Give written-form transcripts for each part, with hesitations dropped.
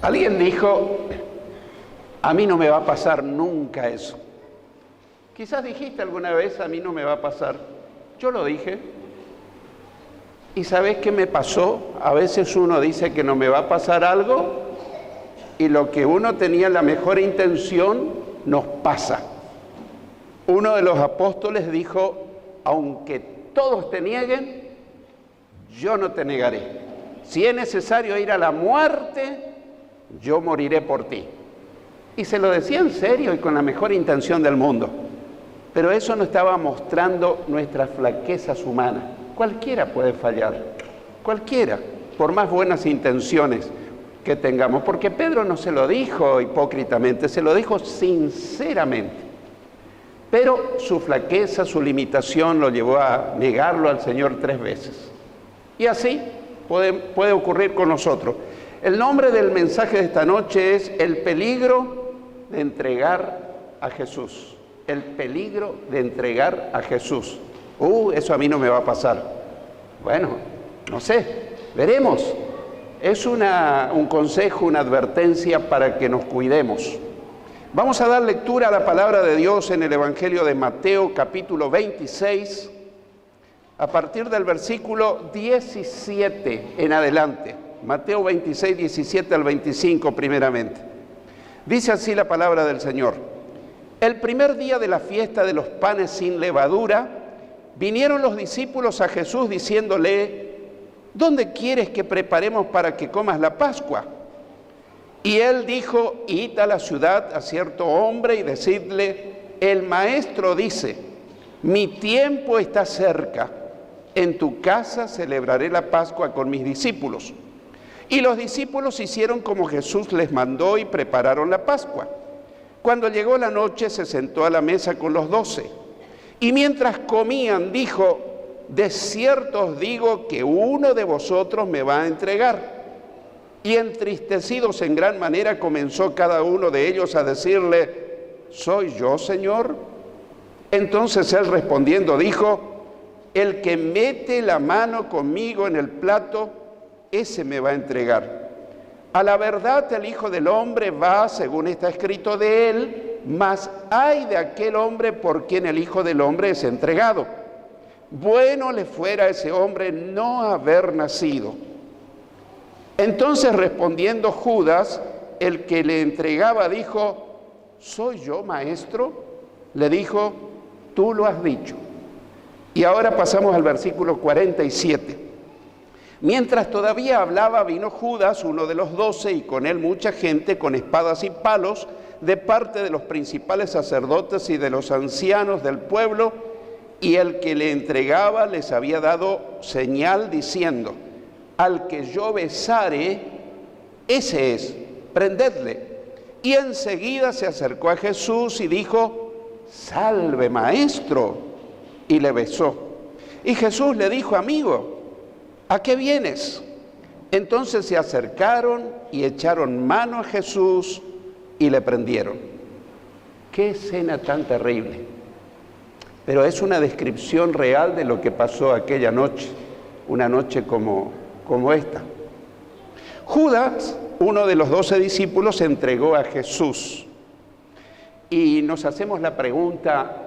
Alguien dijo, a mí no me va a pasar nunca eso. Quizás dijiste alguna vez, a mí no me va a pasar. Yo lo dije. ¿Y sabés qué me pasó? A veces uno dice que no me va a pasar algo y lo que uno tenía la mejor intención nos pasa. Uno de los apóstoles dijo, aunque todos te nieguen, yo no te negaré. Si es necesario ir a la muerte, yo moriré por ti. Y se lo decía en serio y con la mejor intención del mundo. Pero eso no estaba mostrando nuestras flaquezas humanas. Cualquiera puede fallar, cualquiera, por más buenas intenciones que tengamos. Porque Pedro no se lo dijo hipócritamente, se lo dijo sinceramente. Pero su flaqueza, su limitación lo llevó a negarlo al Señor 3 veces. Y así puede ocurrir con nosotros. El nombre del mensaje de esta noche es el peligro de entregar a Jesús. El peligro de entregar a Jesús. Eso a mí no me va a pasar. Bueno, no sé, veremos. Es un consejo, una advertencia para que nos cuidemos. Vamos a dar lectura a la palabra de Dios en el Evangelio de Mateo, capítulo 26, a partir del versículo 17 en adelante. Mateo 26, 17 al 25 primeramente. Dice así la palabra del Señor. El primer día de la fiesta de los panes sin levadura, vinieron los discípulos a Jesús diciéndole, ¿dónde quieres que preparemos para que comas la Pascua? Y él dijo, id a la ciudad a cierto hombre y decidle, el maestro dice, mi tiempo está cerca, en tu casa celebraré la Pascua con mis discípulos. Y los discípulos hicieron como Jesús les mandó y prepararon la Pascua. Cuando llegó la noche se sentó a la mesa con los 12. Y mientras comían dijo, de cierto os digo que uno de vosotros me va a entregar. Y entristecidos en gran manera comenzó cada uno de ellos a decirle, ¿soy yo, Señor? Entonces él respondiendo dijo, el que mete la mano conmigo en el plato, ese me va a entregar. A la verdad el Hijo del Hombre va, según está escrito de él, mas ay de aquel hombre por quien el Hijo del Hombre es entregado. Bueno le fuera a ese hombre no haber nacido. Entonces respondiendo Judas, el que le entregaba, dijo, ¿soy yo, maestro? Le dijo, tú lo has dicho. Y ahora pasamos al versículo 47. Mientras todavía hablaba, vino Judas, uno de los 12, y con él mucha gente con espadas y palos, de parte de los principales sacerdotes y de los ancianos del pueblo, y el que le entregaba les había dado señal diciendo, al que yo besare, ese es, prendedle. Y enseguida se acercó a Jesús y dijo, salve, maestro, y le besó. Y Jesús le dijo, amigo, ¿a qué vienes? Entonces se acercaron y echaron mano a Jesús y le prendieron. ¡Qué escena tan terrible! Pero es una descripción real de lo que pasó aquella noche, una noche como esta. Judas, uno de los 12 discípulos, se entregó a Jesús. Y nos hacemos la pregunta,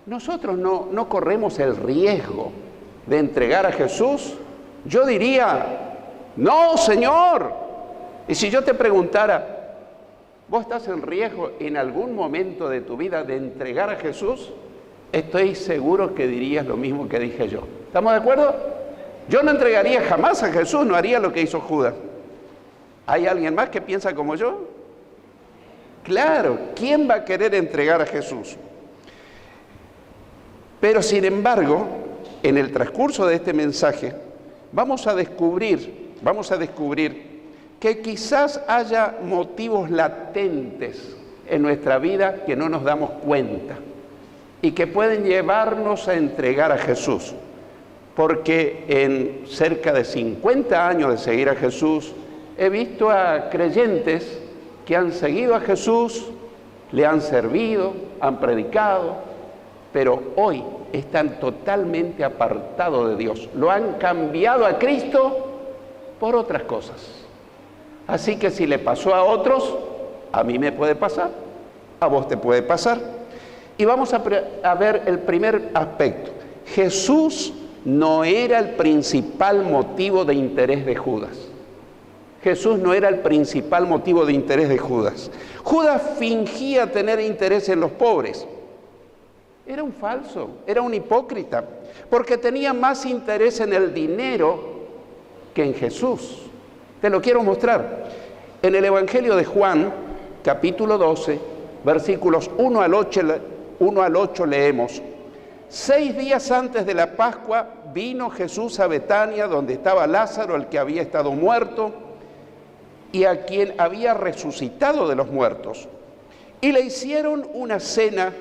¿nosotros no corremos el riesgo de entregar a Jesús? Yo diría, no, Señor. Y si yo te preguntara, ¿vos estás en riesgo en algún momento de tu vida de entregar a Jesús? Estoy seguro que dirías lo mismo que dije yo. ¿Estamos de acuerdo? Yo no entregaría jamás a Jesús, no haría lo que hizo Judas. ¿Hay alguien más que piensa como yo? Claro, ¿quién va a querer entregar a Jesús? Pero sin embargo, en el transcurso de este mensaje, vamos a descubrir que quizás haya motivos latentes en nuestra vida que no nos damos cuenta y que pueden llevarnos a entregar a Jesús. Porque en cerca de 50 años de seguir a Jesús, he visto a creyentes que han seguido a Jesús, le han servido, han predicado, pero hoy están totalmente apartados de Dios. Lo han cambiado a Cristo por otras cosas. Así que si le pasó a otros, a mí me puede pasar, a vos te puede pasar. Y vamos a ver el primer aspecto. Jesús no era el principal motivo de interés de Judas. Jesús no era el principal motivo de interés de Judas. Judas fingía tener interés en los pobres. Era un falso, era un hipócrita, porque tenía más interés en el dinero que en Jesús. Te lo quiero mostrar. En el Evangelio de Juan, capítulo 12, versículos 1 al 8 leemos: 6 días antes de la Pascua vino Jesús a Betania, donde estaba Lázaro, el que había estado muerto, y a quien había resucitado de los muertos. Y le hicieron una cena.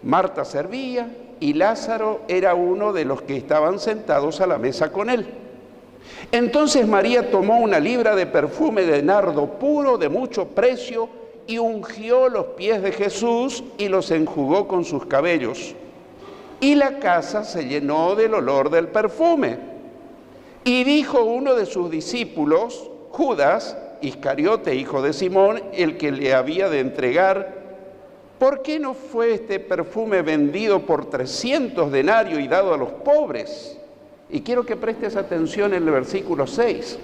Marta servía y Lázaro era uno de los que estaban sentados a la mesa con él. Entonces María tomó una libra de perfume de nardo puro de mucho precio y ungió los pies de Jesús y los enjugó con sus cabellos. Y la casa se llenó del olor del perfume. Y dijo uno de sus discípulos, Judas Iscariote, hijo de Simón, el que le había de entregar: ¿por qué no fue este perfume vendido por 300 denarios y dado a los pobres? Y quiero que prestes atención en el versículo 6.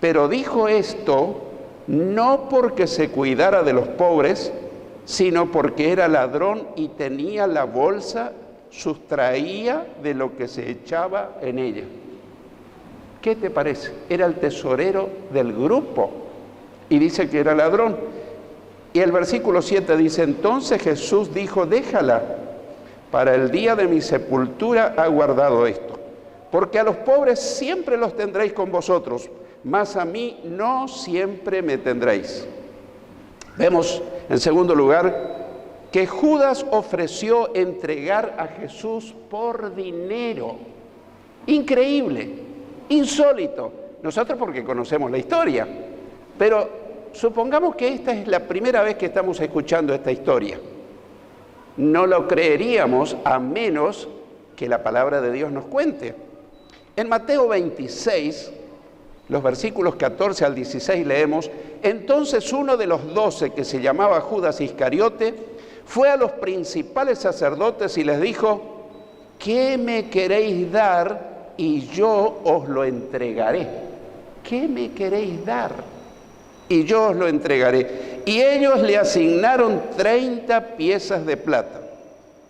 Pero dijo esto no porque se cuidara de los pobres, sino porque era ladrón y tenía la bolsa, sustraía de lo que se echaba en ella. ¿Qué te parece? Era el tesorero del grupo y dice que era ladrón. Y el versículo 7 dice: entonces Jesús dijo: déjala, para el día de mi sepultura ha guardado esto, porque a los pobres siempre los tendréis con vosotros, mas a mí no siempre me tendréis. Vemos, en segundo lugar, que Judas ofreció entregar a Jesús por dinero. Increíble, insólito. Nosotros porque conocemos la historia, pero supongamos que esta es la primera vez que estamos escuchando esta historia. No lo creeríamos a menos que la palabra de Dios nos cuente. En Mateo 26, los versículos 14 al 16 leemos: entonces uno de los 12, que se llamaba Judas Iscariote, fue a los principales sacerdotes y les dijo: ¿qué me queréis dar y yo os lo entregaré? ¿Qué me queréis dar? Y yo os lo entregaré. Y ellos le asignaron 30 piezas de plata.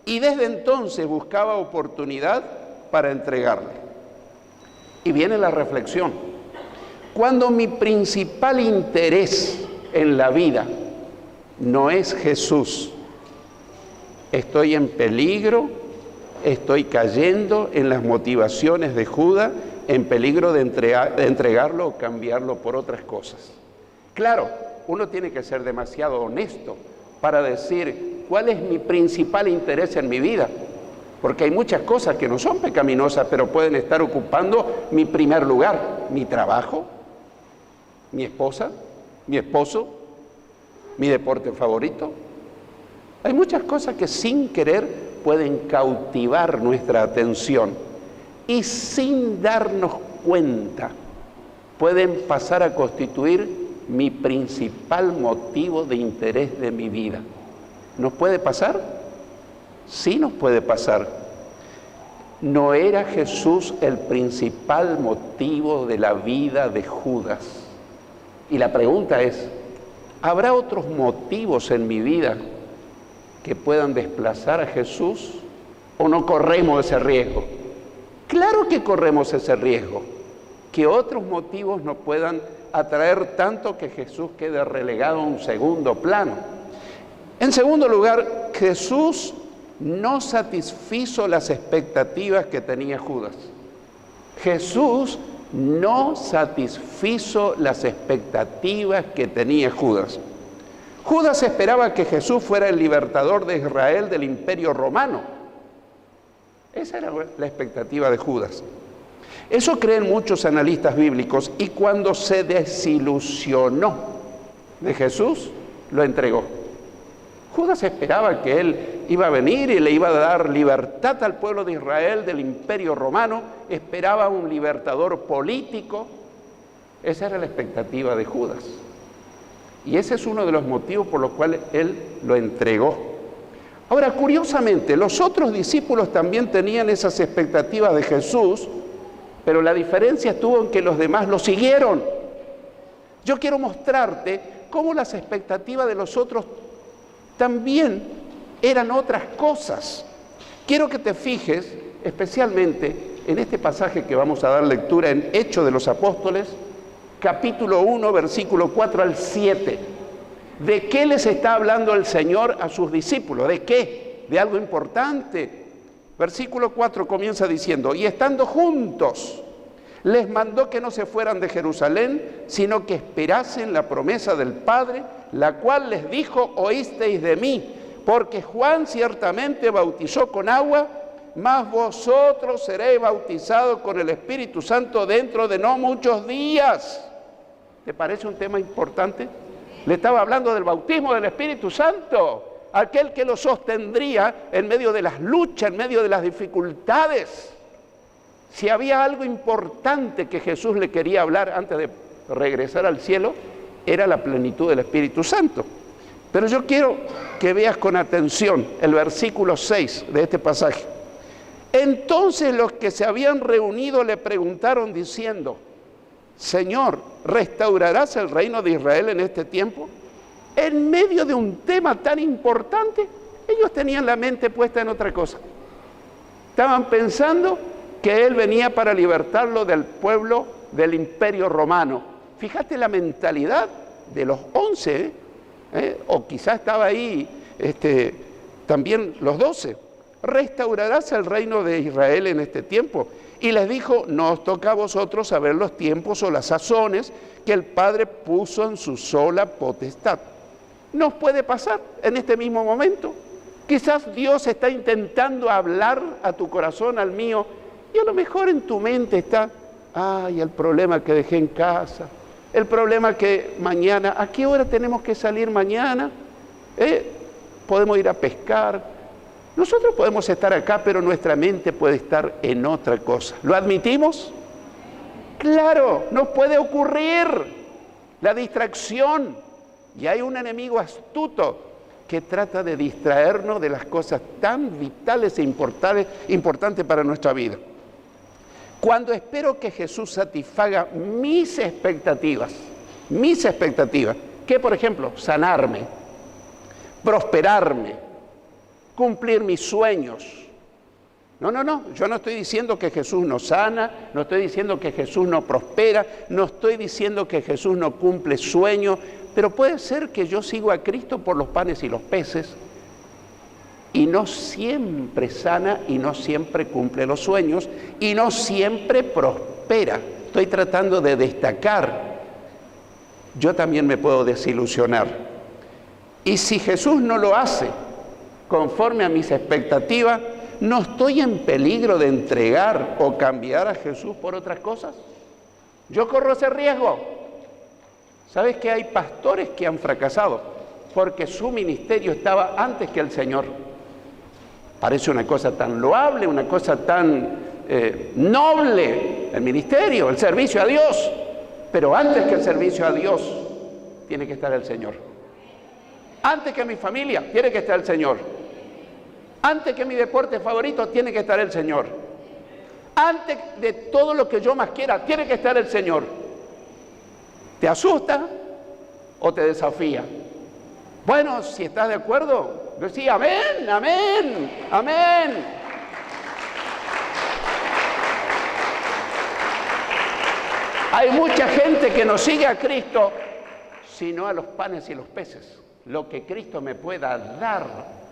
Y desde entonces buscaba oportunidad para entregarle. Y viene la reflexión. Cuando mi principal interés en la vida no es Jesús, estoy en peligro, estoy cayendo en las motivaciones de Judas, en peligro de entregarlo o cambiarlo por otras cosas. Claro, uno tiene que ser demasiado honesto para decir cuál es mi principal interés en mi vida, porque hay muchas cosas que no son pecaminosas, pero pueden estar ocupando mi primer lugar: mi trabajo, mi esposa, mi esposo, mi deporte favorito. Hay muchas cosas que sin querer pueden cautivar nuestra atención y sin darnos cuenta pueden pasar a constituir mi principal motivo de interés de mi vida. ¿Nos puede pasar? Sí nos puede pasar. No era Jesús el principal motivo de la vida de Judas. Y la pregunta es: ¿habrá otros motivos en mi vida que puedan desplazar a Jesús o no corremos ese riesgo? Claro que corremos ese riesgo, que otros motivos nos puedan atraer tanto que Jesús quede relegado a un segundo plano. En segundo lugar, Jesús no satisfizo las expectativas que tenía Judas. Jesús no satisfizo las expectativas que tenía Judas. Judas esperaba que Jesús fuera el libertador de Israel del Imperio Romano. Esa era la expectativa de Judas. Eso creen muchos analistas bíblicos, y cuando se desilusionó de Jesús, lo entregó. Judas esperaba que él iba a venir y le iba a dar libertad al pueblo de Israel del Imperio Romano, esperaba un libertador político, Esa era la expectativa de Judas. Y ese es uno de los motivos por los cuales él lo entregó. Ahora, curiosamente, los otros discípulos también tenían esas expectativas de Jesús, pero la diferencia estuvo en que los demás lo siguieron. Yo quiero mostrarte cómo las expectativas de los otros también eran otras cosas. Quiero que te fijes especialmente en este pasaje que vamos a dar lectura en Hechos de los Apóstoles, capítulo 1, versículo 4 al 7. ¿De qué les está hablando el Señor a sus discípulos? ¿De qué? De algo importante. Versículo 4 comienza diciendo: y estando juntos, les mandó que no se fueran de Jerusalén, sino que esperasen la promesa del Padre, la cual les dijo: oísteis de mí, porque Juan ciertamente bautizó con agua, mas vosotros seréis bautizados con el Espíritu Santo dentro de no muchos días. ¿Te parece un tema importante? Le estaba hablando del bautismo del Espíritu Santo, aquel que lo sostendría en medio de las luchas, en medio de las dificultades. Si había algo importante que Jesús le quería hablar antes de regresar al cielo, era la plenitud del Espíritu Santo. Pero yo quiero que veas con atención el versículo 6 de este pasaje. Entonces los que se habían reunido le preguntaron diciendo: Señor, ¿restaurarás el reino de Israel en este tiempo? En medio de un tema tan importante, ellos tenían la mente puesta en otra cosa. Estaban pensando que Él venía para libertarlo del pueblo del Imperio Romano. Fíjate la mentalidad de los 11, o quizás estaba ahí también los 12. ¿Restaurarás el reino de Israel en este tiempo? Y les dijo: no os toca a vosotros saber los tiempos o las sazones que el Padre puso en su sola potestad. Nos puede pasar en este mismo momento. Quizás Dios está intentando hablar a tu corazón, al mío, y a lo mejor en tu mente está: ay, el problema que dejé en casa, el problema que mañana, ¿a qué hora tenemos que salir mañana? Podemos ir a pescar. Nosotros podemos estar acá, pero nuestra mente puede estar en otra cosa. ¿Lo admitimos? Claro, nos puede ocurrir la distracción. Y hay un enemigo astuto que trata de distraernos de las cosas tan vitales e importantes para nuestra vida. Cuando espero que Jesús satisfaga mis expectativas, que por ejemplo, sanarme, prosperarme, cumplir mis sueños. No, yo no estoy diciendo que Jesús no sana, no estoy diciendo que Jesús no prospera, no estoy diciendo que Jesús no cumple sueños, pero puede ser que yo sigo a Cristo por los panes y los peces y no siempre sana y no siempre cumple los sueños y no siempre prospera. Estoy tratando de destacar. Yo también me puedo desilusionar. Y si Jesús no lo hace conforme a mis expectativas, ¿no estoy en peligro de entregar o cambiar a Jesús por otras cosas? Yo corro ese riesgo. ¿Sabes que hay pastores que han fracasado porque su ministerio estaba antes que el Señor? Parece una cosa tan loable, una cosa tan noble, el ministerio, el servicio a Dios, pero antes que el servicio a Dios tiene que estar el Señor. Antes que mi familia tiene que estar el Señor. Antes que mi deporte favorito tiene que estar el Señor. Antes de todo lo que yo más quiera tiene que estar el Señor. ¿Te asusta o te desafía? Bueno, si estás de acuerdo, decía amén, amén, amén. Hay mucha gente que no sigue a Cristo, sino a los panes y los peces, lo que Cristo me pueda dar.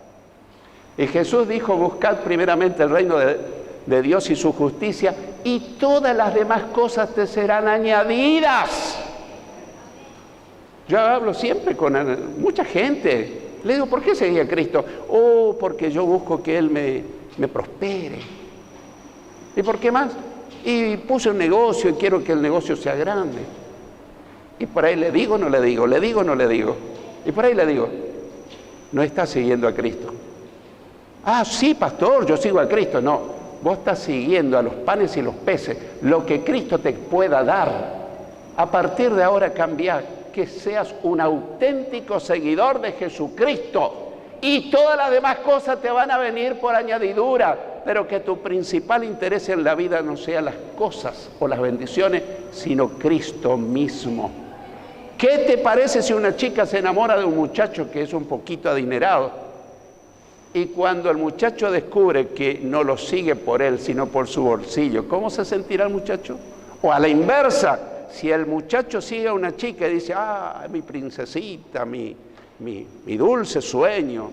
Y Jesús dijo: buscad primeramente el reino de Dios y su justicia, y todas las demás cosas te serán añadidas. Yo hablo siempre con mucha gente. Le digo: ¿por qué seguí a Cristo? Oh, porque yo busco que Él me prospere. ¿Y por qué más? Y puse un negocio y quiero que el negocio sea grande. Y por ahí le digo, no le digo, le digo, no le digo. Y por ahí le digo: no estás siguiendo a Cristo. Ah, sí, pastor, yo sigo a Cristo. No, vos estás siguiendo a los panes y los peces, lo que Cristo te pueda dar. A partir de ahora cambia, que seas un auténtico seguidor de Jesucristo. Y todas las demás cosas te van a venir por añadidura, pero que tu principal interés en la vida no sean las cosas o las bendiciones, sino Cristo mismo. ¿Qué te parece si una chica se enamora de un muchacho que es un poquito adinerado? Y cuando el muchacho descubre que no lo sigue por él, sino por su bolsillo, ¿cómo se sentirá el muchacho? O a la inversa, si el muchacho sigue a una chica y dice, mi princesita, mi dulce sueño,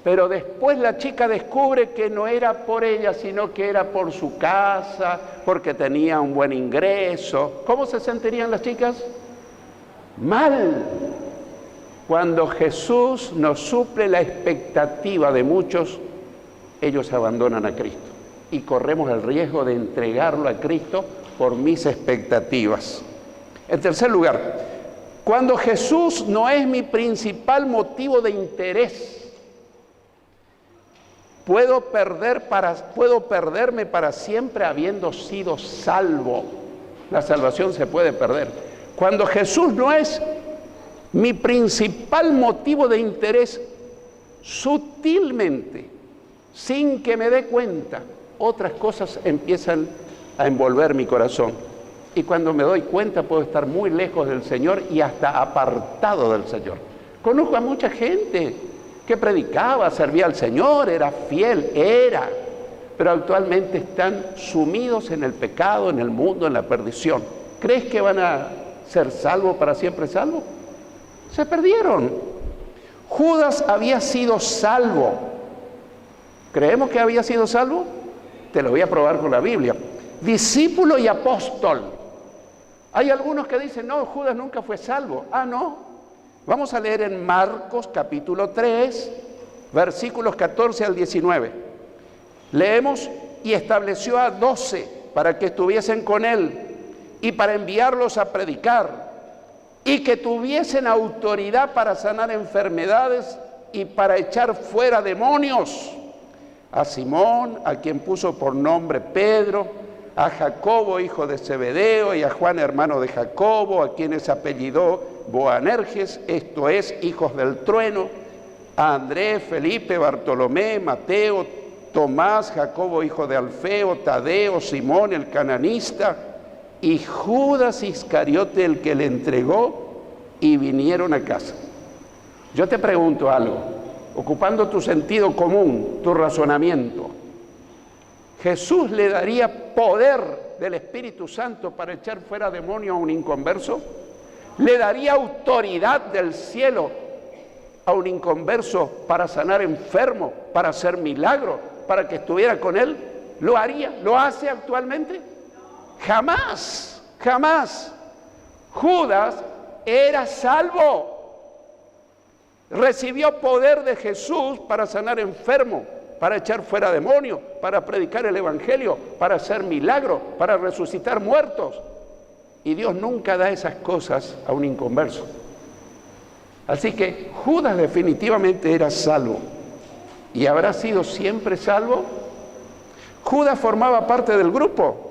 pero después la chica descubre que no era por ella, sino que era por su casa, porque tenía un buen ingreso, ¿cómo se sentirían las chicas? Mal. Cuando Jesús nos suple la expectativa de muchos, ellos abandonan a Cristo y corremos el riesgo de entregarlo a Cristo por mis expectativas. En tercer lugar, cuando Jesús no es mi principal motivo de interés, puedo perderme para siempre habiendo sido salvo. La salvación se puede perder. Cuando Jesús no es mi principal motivo de interés, sutilmente, sin que me dé cuenta, otras cosas empiezan a envolver mi corazón. Y cuando me doy cuenta puedo estar muy lejos del Señor y hasta apartado del Señor. Conozco a mucha gente que predicaba, servía al Señor, era fiel, pero actualmente están sumidos en el pecado, en el mundo, en la perdición. ¿Crees que van a ser salvos para siempre salvos? Se perdieron. Judas había sido salvo. ¿Creemos que había sido salvo? Te lo voy a probar con la Biblia. Discípulo y apóstol. Hay algunos que dicen, no, Judas nunca fue salvo. No. Vamos a leer en Marcos capítulo 3, versículos 14 al 19. Leemos, y estableció a 12 para que estuviesen con él y para enviarlos a predicar, y que tuviesen autoridad para sanar enfermedades y para echar fuera demonios. A Simón, a quien puso por nombre Pedro, a Jacobo, hijo de Zebedeo, y a Juan, hermano de Jacobo, a quienes apellidó Boanerges, esto es, hijos del trueno, a Andrés, Felipe, Bartolomé, Mateo, Tomás, Jacobo, hijo de Alfeo, Tadeo, Simón, el cananista, y Judas Iscariote, el que le entregó, y vinieron a casa. Yo te pregunto algo, ocupando tu sentido común, tu razonamiento. ¿Jesús le daría poder del Espíritu Santo para echar fuera demonio a un inconverso? ¿Le daría autoridad del cielo a un inconverso para sanar enfermo, para hacer milagro, para que estuviera con él? ¿Lo haría? ¿Lo hace actualmente? Jamás, jamás. Judas era salvo. Recibió poder de Jesús para sanar enfermo, para echar fuera demonios, para predicar el evangelio, para hacer milagros, para resucitar muertos. Y Dios nunca da esas cosas a un inconverso. Así que Judas definitivamente era salvo. ¿Y habrá sido siempre salvo? Judas formaba parte del grupo.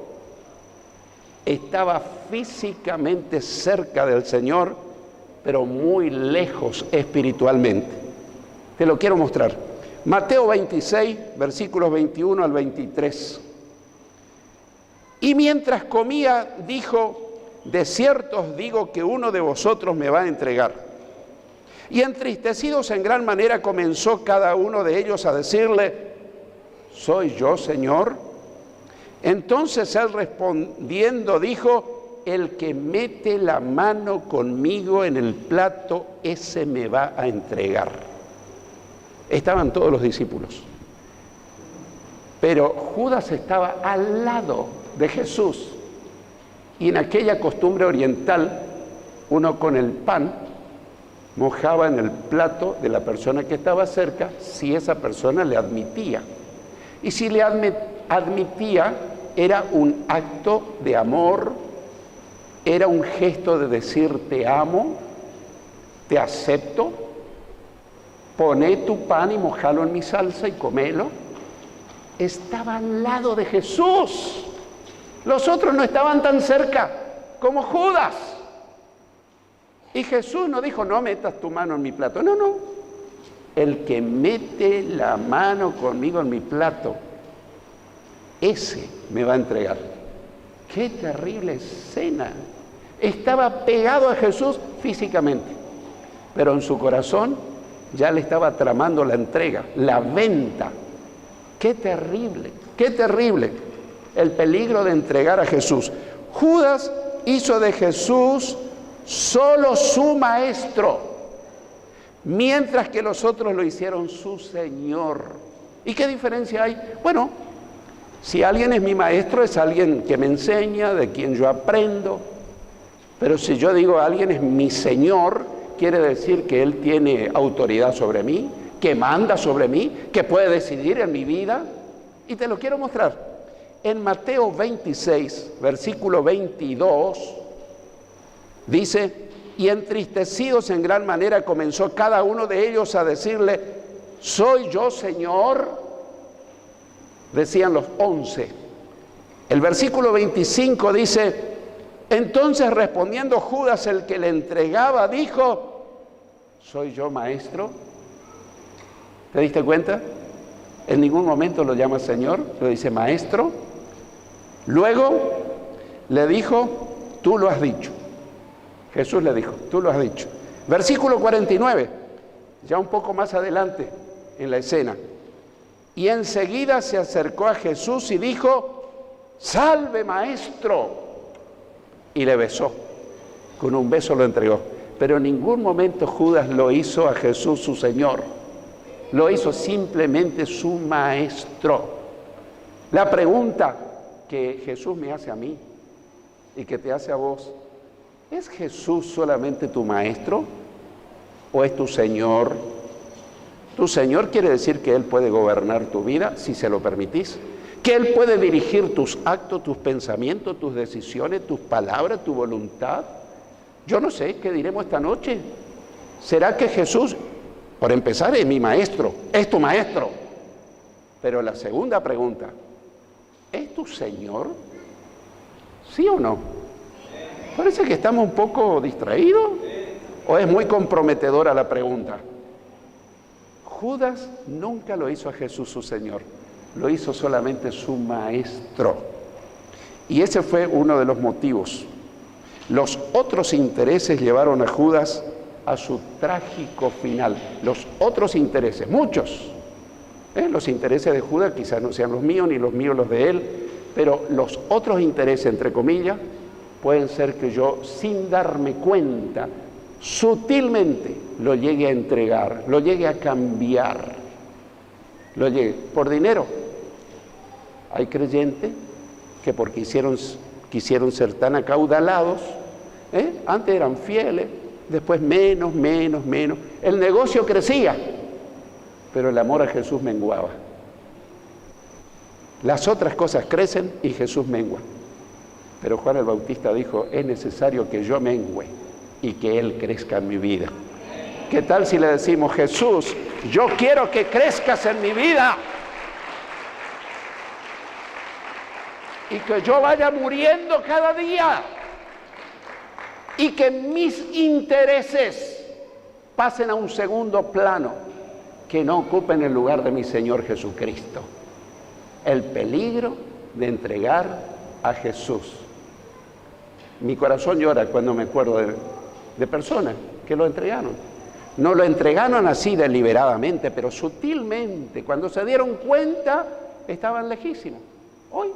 Estaba físicamente cerca del Señor, pero muy lejos espiritualmente. Te lo quiero mostrar. Mateo 26, versículos 21 al 23. Y mientras comía, dijo: de cierto os digo que uno de vosotros me va a entregar. Y entristecidos en gran manera comenzó cada uno de ellos a decirle: ¿soy yo, Señor? Entonces él respondiendo dijo: el que mete la mano conmigo en el plato, ese me va a entregar. Estaban todos los discípulos, pero Judas estaba al lado de Jesús. Y en aquella costumbre oriental, uno con el pan mojaba en el plato de la persona que estaba cerca, si esa persona le admitía. Y si le admitía, era un acto de amor, era un gesto de decir: te amo, te acepto, poné tu pan y mojalo en mi salsa y comelo. Estaba al lado de Jesús. Los otros no estaban tan cerca, como Judas. Y Jesús no dijo, no metas tu mano en mi plato. No, no. El que mete la mano conmigo en mi plato, ese me va a entregar. ¡Qué terrible escena! Estaba pegado a Jesús físicamente, pero en su corazón ya le estaba tramando la entrega, la venta. ¡Qué terrible! ¡Qué terrible! El peligro de entregar a Jesús. Judas hizo de Jesús solo su maestro, mientras que los otros lo hicieron su Señor. ¿Y qué diferencia hay? Bueno, si alguien es mi maestro, es alguien que me enseña, de quien yo aprendo. Pero si yo digo alguien es mi Señor, quiere decir que Él tiene autoridad sobre mí, que manda sobre mí, que puede decidir en mi vida. Y te lo quiero mostrar. En Mateo 26, versículo 22, dice: y entristecidos en gran manera comenzó cada uno de ellos a decirle: ¿soy yo, Señor? Decían los 11. El versículo 25 dice: entonces respondiendo Judas, el que le entregaba, dijo: ¿soy yo, maestro? ¿Te diste cuenta? En ningún momento lo llama Señor, lo dice maestro. Luego le dijo: tú lo has dicho. Jesús le dijo: tú lo has dicho. Versículo 49, ya un poco más adelante en la escena. Y enseguida se acercó a Jesús y dijo: salve, maestro. Y le besó. Con un beso lo entregó. Pero en ningún momento Judas lo hizo a Jesús su Señor. Lo hizo simplemente su maestro. La pregunta que Jesús me hace a mí y que te hace a vos: ¿es Jesús solamente tu maestro o es tu Señor? Tu Señor quiere decir que Él puede gobernar tu vida si se lo permitís, que Él puede dirigir tus actos, tus pensamientos, tus decisiones, tus palabras, tu voluntad. Yo no sé qué diremos esta noche. ¿Será que Jesús, por empezar, es mi maestro, es tu maestro? Pero la segunda pregunta: ¿es tu Señor? ¿Sí o no? Parece que estamos un poco distraídos, ¿o es muy comprometedora la pregunta? Judas nunca lo hizo a Jesús su Señor, lo hizo solamente su maestro. Y ese fue uno de los motivos. Los otros intereses llevaron a Judas a su trágico final. Los otros intereses, muchos. Los intereses de Judas quizás no sean los míos, ni los míos los de él, pero los otros intereses, entre comillas, pueden ser que yo, sin darme cuenta, sutilmente lo llegue a entregar, lo llegue a cambiar, lo llegue por dinero. Hay creyentes que porque quisieron ser tan acaudalados, antes eran fieles, después menos. El negocio crecía, pero el amor a Jesús menguaba. Las otras cosas crecen y Jesús mengua. Pero Juan el Bautista dijo: es necesario que yo mengüe y que Él crezca en mi vida. ¿Qué tal si le decimos: Jesús, yo quiero que crezcas en mi vida y que yo vaya muriendo cada día y que mis intereses pasen a un segundo plano, que no ocupen el lugar de mi Señor Jesucristo? El peligro de entregar a Jesús. Mi corazón llora cuando me acuerdo de personas que lo entregaron. No lo entregaron así deliberadamente, pero sutilmente. Cuando se dieron cuenta, estaban lejísimos. Hoy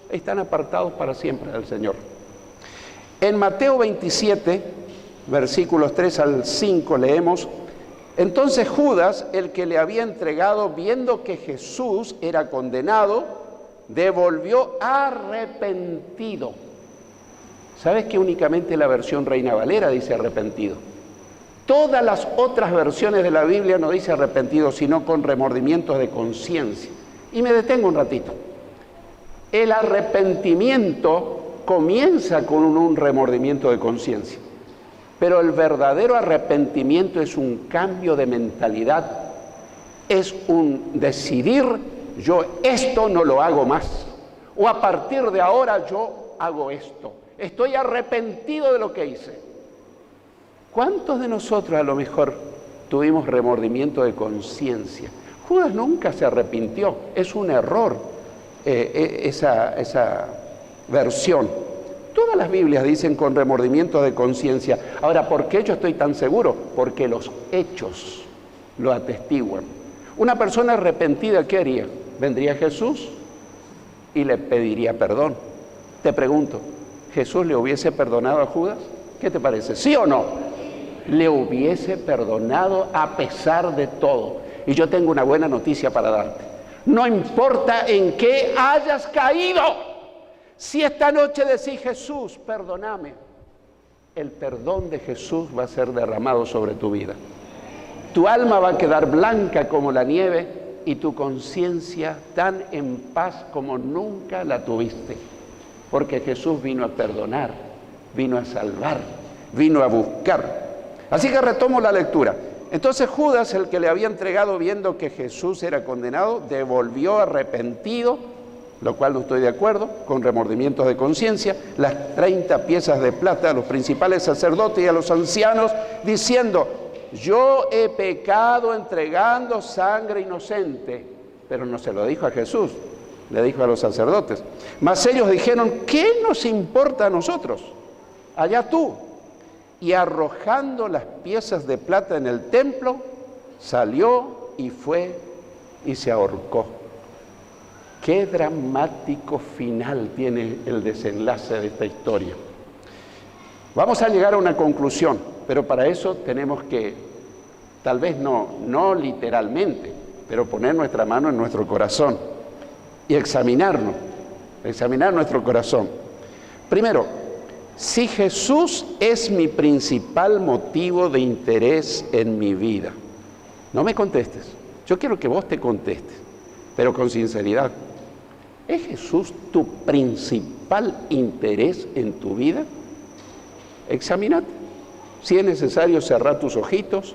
están apartados para siempre del Señor. En Mateo 27, versículos 3 al 5, leemos: entonces Judas, el que le había entregado, viendo que Jesús era condenado, devolvió arrepentido. ¿Sabes que únicamente la versión Reina Valera dice arrepentido? Todas las otras versiones de la Biblia no dice arrepentido, sino con remordimientos de conciencia. Y me detengo un ratito. El arrepentimiento comienza con un remordimiento de conciencia, pero el verdadero arrepentimiento es un cambio de mentalidad, es un decidir: yo esto no lo hago más, o a partir de ahora yo hago esto. estoy arrepentido de lo que hice. ¿Cuántos de nosotros a lo mejor tuvimos remordimiento de conciencia? Judas nunca se arrepintió, es un error esa versión. Todas las Biblias dicen con remordimiento de conciencia. Ahora, ¿por qué yo estoy tan seguro? Porque los hechos lo atestiguan. Una persona arrepentida, ¿qué haría? Vendría Jesús y le pediría perdón. Te pregunto, ¿Jesús le hubiese perdonado a Judas? ¿Qué te parece? ¿Sí o no? Le hubiese perdonado a pesar de todo. Y yo tengo una buena noticia para darte. No importa en qué hayas caído. Si esta noche decís, Jesús, perdóname, el perdón de Jesús va a ser derramado sobre tu vida. Tu alma va a quedar blanca como la nieve y tu conciencia tan en paz como nunca la tuviste. Porque Jesús vino a perdonar, vino a salvar, vino a buscar. Así que retomo la lectura. Entonces Judas, el que le había entregado viendo que Jesús era condenado, devolvió arrepentido, lo cual no estoy de acuerdo, con remordimientos de conciencia, las 30 piezas de plata a los principales sacerdotes y a los ancianos, diciendo, yo he pecado entregando sangre inocente. Pero no se lo dijo a Jesús, le dijo a los sacerdotes. Mas ellos dijeron, ¿qué nos importa a nosotros? Allá tú. Y arrojando las piezas de plata en el templo, salió y fue y se ahorcó. Qué dramático final tiene el desenlace de esta historia. Vamos a llegar a una conclusión, pero para eso tenemos que, tal vez no literalmente, pero poner nuestra mano en nuestro corazón y examinar nuestro corazón. Primero, si Jesús es mi principal motivo de interés en mi vida, no me contestes, yo quiero que vos te contestes, pero con sinceridad. ¿Es Jesús tu principal interés en tu vida? Examínate. Si es necesario, cerrá tus ojitos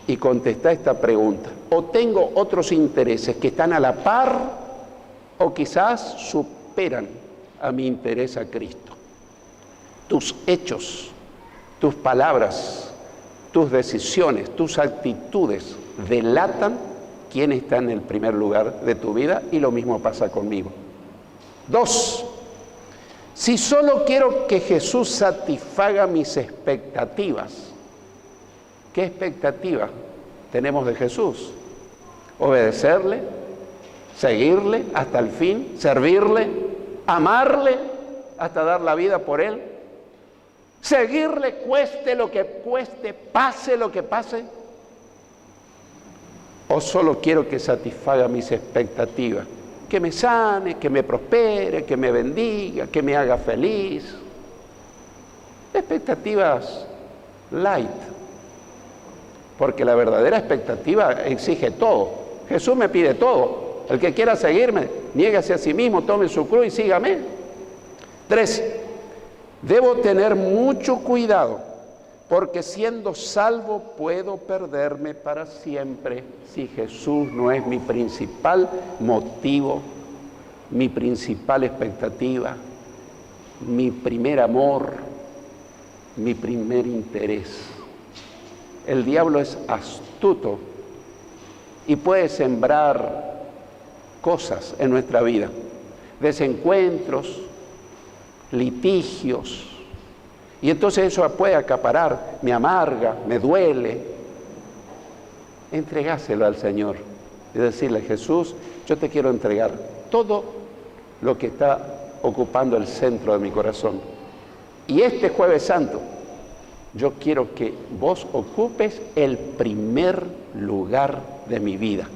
y contestá esta pregunta. ¿O tengo otros intereses que están a la par o quizás superan a mi interés a Cristo? Tus hechos, tus palabras, tus decisiones, tus actitudes delatan quién está en el primer lugar de tu vida, y lo mismo pasa conmigo. 2. Si solo quiero que Jesús satisfaga mis expectativas, ¿qué expectativa tenemos de Jesús? Obedecerle, seguirle hasta el fin, servirle, amarle hasta dar la vida por Él, seguirle cueste lo que cueste, pase lo que pase. ¿O solo quiero que satisfaga mis expectativas? Que me sane, que me prospere, que me bendiga, que me haga feliz. Expectativas light. Porque la verdadera expectativa exige todo. Jesús me pide todo. El que quiera seguirme, niéguese a sí mismo, tome su cruz y sígame. 3. Debo tener mucho cuidado, porque siendo salvo puedo perderme para siempre si Jesús no es mi principal motivo, mi principal expectativa, mi primer amor, mi primer interés. El diablo es astuto y puede sembrar cosas en nuestra vida, desencuentros, litigios. Y entonces eso puede acaparar, me amarga, me duele. Entregáselo al Señor y decirle, Jesús, yo te quiero entregar todo lo que está ocupando el centro de mi corazón. Y este Jueves Santo, yo quiero que vos ocupes el primer lugar de mi vida.